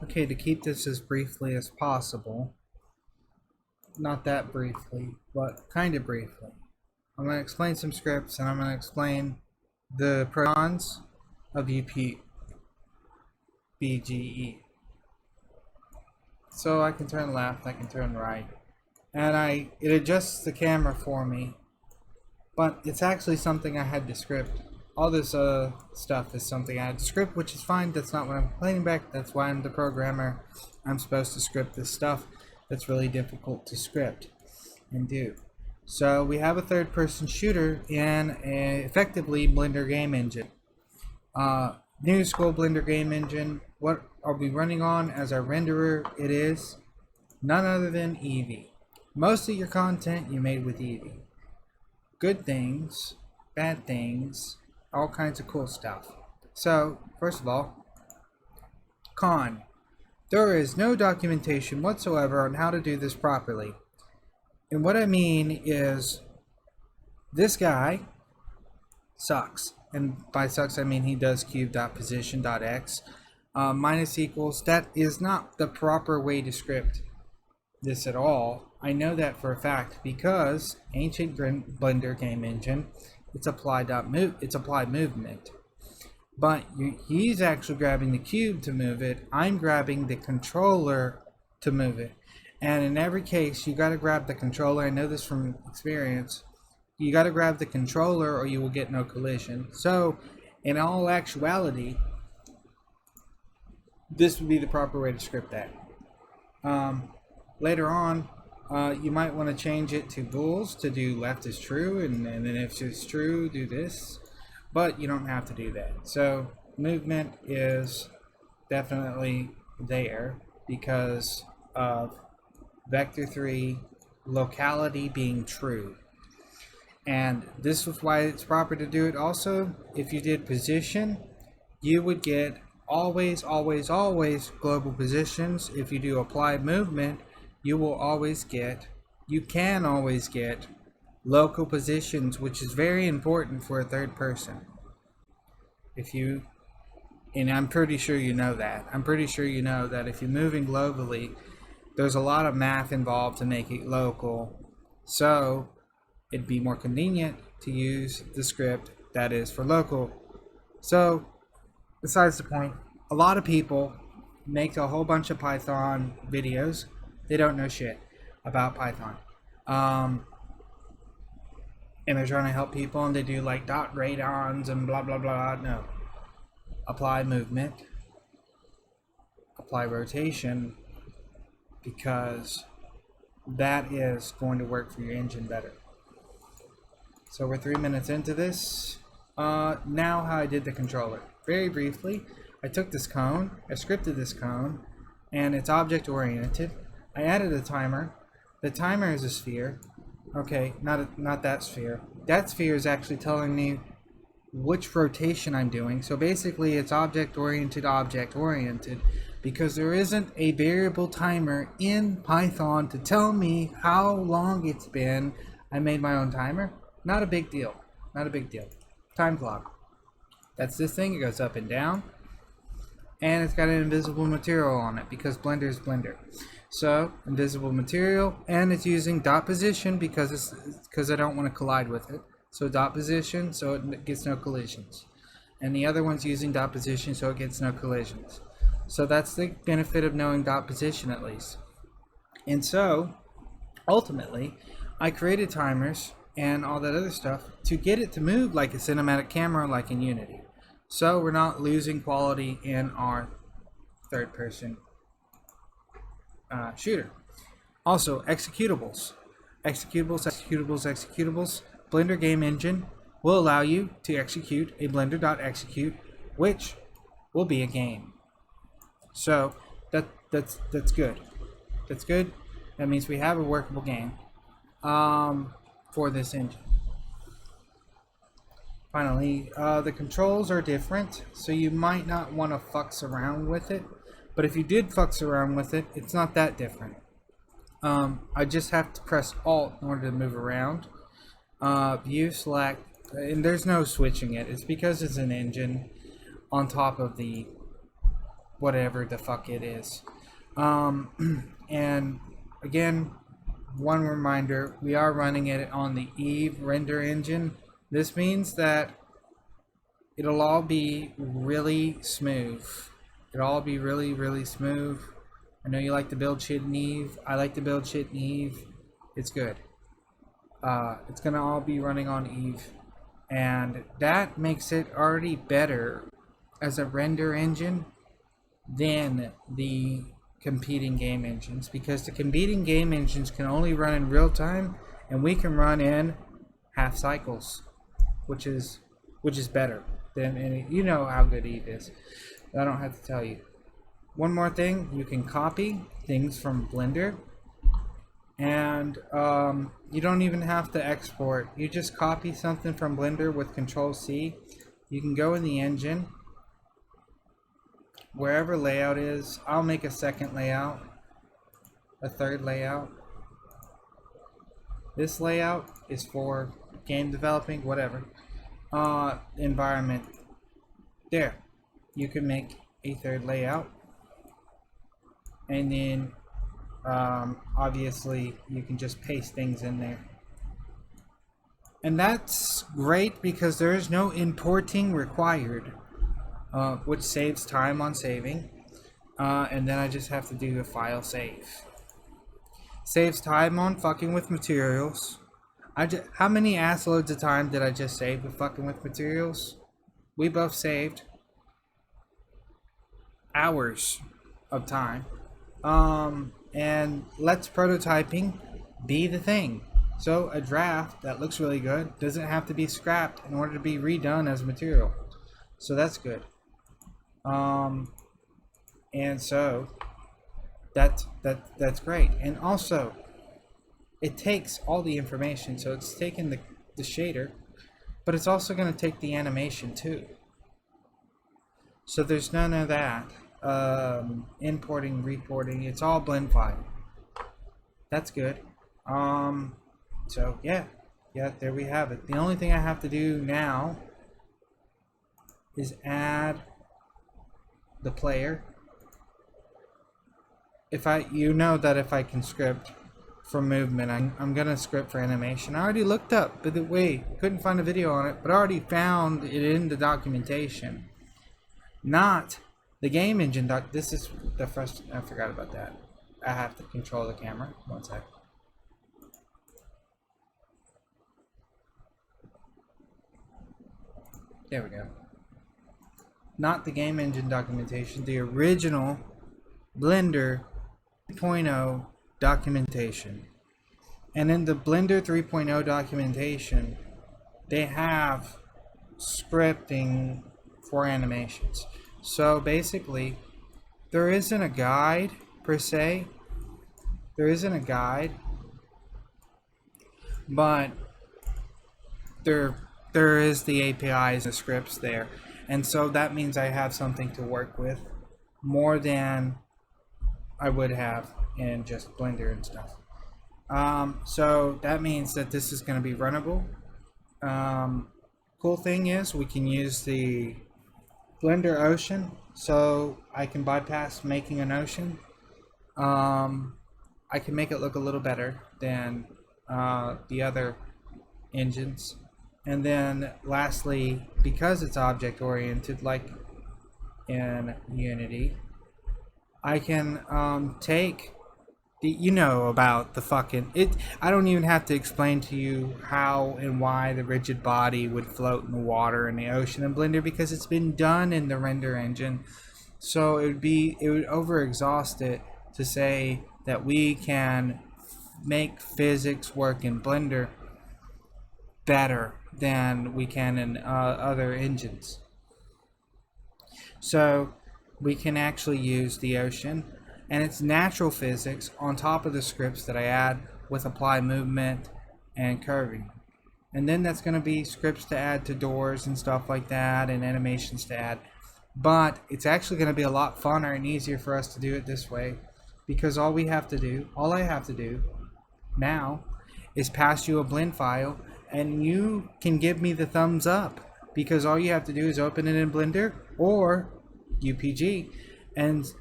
Okay, to keep this as briefly as possible, not that briefly, but kind of briefly, I'm going to explain some scripts and I'm going to explain the pros and cons of UPBGE. So I can turn left, I can turn right, and it adjusts the camera for me, but it's actually something I had to script. All this stuff is something I had to script, which is fine. That's not what I'm complaining about. That's why I'm the programmer. I'm supposed to script this stuff that's really difficult to script and do. So we have a third-person shooter in effectively Blender game engine. New school Blender game engine. What are we running on as our renderer? It is none other than Eevee. Most of your content you made with Eevee. Good things, bad things, all kinds of cool stuff. So, first of all, con. There is no documentation whatsoever on how to do this properly. And what I mean is, this guy sucks. And by sucks, I mean he does cube.position.x minus equals. That is not the proper way to script this at all. I know that for a fact because ancient Blender game engine, it's applied movement. But he's actually grabbing the cube to move it. I'm grabbing the controller to move it. And in every case, you got to grab the controller. I know this from experience. You got to grab the controller or you will get no collision. So, in all actuality, this would be the proper way to script that. Later on, you might want to change it to bools to do left is true, and then if it's true, do this. But you don't have to do that. So, movement is definitely there because of vector 3 locality being true. And this is why it's proper to do it also. If you did position, you would get always global positions. If you do apply movement, you can always get local positions, which is very important for a third person. And I'm pretty sure you know that. I'm pretty sure you know that if you're moving globally, there's a lot of math involved to make it local. So it'd be more convenient to use the script that is for local. So, besides the point, a lot of people make a whole bunch of Python videos. They don't know shit about Python. And they're trying to help people and they do like dot radons and blah blah blah. No. Apply movement. Apply rotation, because that is going to work for your engine better. So we're 3 minutes into this. Now how I did the controller. Very briefly, I took this cone, I scripted this cone, and it's object oriented. I added a timer. The timer is a sphere. Okay, not that sphere. That sphere is actually telling me which rotation I'm doing. So basically it's object oriented, because there isn't a variable timer in Python to tell me how long it's been. I made my own timer. Not a big deal. Not a big deal. Time clock. That's this thing. It goes up and down. And it's got an invisible material on it because Blender is Blender. So, invisible material. And it's using dot position because I don't want to collide with it. So, dot position so it gets no collisions. And the other one's using dot position so it gets no collisions. So, that's the benefit of knowing dot position at least. And so, ultimately, I created timers and all that other stuff to get it to move like a cinematic camera like in Unity. So we're not losing quality in our third person shooter. Also, executables. Blender Game Engine will allow you to execute a blender.execute, which will be a game. So that's good. That's good. That means we have a workable game. For this engine. Finally, the controls are different, so you might not want to fucks around with it, but if you did fucks around with it, it's not that different. I just have to press Alt in order to move around. View, select, and there's no switching it. It's because it's an engine on top of the whatever the fuck it is. And again, one reminder, we are running it on the Eve render engine. This means that it'll all be really smooth. It'll all be really, really smooth. I know you like to build shit in Eve. I like to build shit in Eve. It's good. It's gonna all be running on Eve. And that makes it already better as a render engine than the competing game engines, because the competing game engines can only run in real time and we can run in half cycles, which is better than any. You know how good Eve is. I don't have to tell you. One more thing, you can copy things from Blender, and you don't even have to export. You just copy something from Blender with Control-C. You can go in the engine, wherever layout is. I'll make a second layout, a third layout. This layout is for game developing, whatever. Environment. There. You can make a third layout. And then obviously you can just paste things in there. And that's great because there is no importing required, which saves time on saving. And then I just have to do a file save. Saves time on fucking with materials. How many ass loads of time did I just save with fucking with materials? We both saved hours of time. And let's prototyping be the thing. So a draft that looks really good doesn't have to be scrapped in order to be redone as material. So that's good. And so that's great. And also it takes all the information. So it's taking the shader, but it's also going to take the animation too. So there's none of that. Importing, reporting, it's all blend file. That's good. So yeah, there we have it. The only thing I have to do now is add the player. You know that if I can script for movement, I'm gonna script for animation. I already looked up, but couldn't find a video on it, but I already found it in the documentation. Not the game engine this is the first. I forgot about that. I have to control the camera. One sec. There we go. Not the game engine documentation. The original Blender 3.0 documentation. And in the Blender 3.0 documentation, they have scripting for animations. So basically, there isn't a guide per se. There isn't a guide, but there is the APIs and the scripts there, and so that means I have something to work with more than I would have in just Blender and stuff. So that means that this is going to be runnable. Cool thing is we can use the Blender Ocean, so I can bypass making an ocean. I can make it look a little better than the other engines. And then lastly, because it's object oriented like in Unity, I can take about the fucking I don't even have to explain to you how and why the rigid body would float in the water in the ocean in Blender, because it's been done in the render engine. So it would over exhaust it to say that we can make physics work in Blender better than we can in other engines. So we can actually use the ocean and its natural physics on top of the scripts that I add with apply movement and curving. And then that's going to be scripts to add to doors and stuff like that, and animations to add. But it's actually going to be a lot funner and easier for us to do it this way, because all I have to do now is pass you a blend file and you can give me the thumbs up, because all you have to do is open it in Blender or UPG and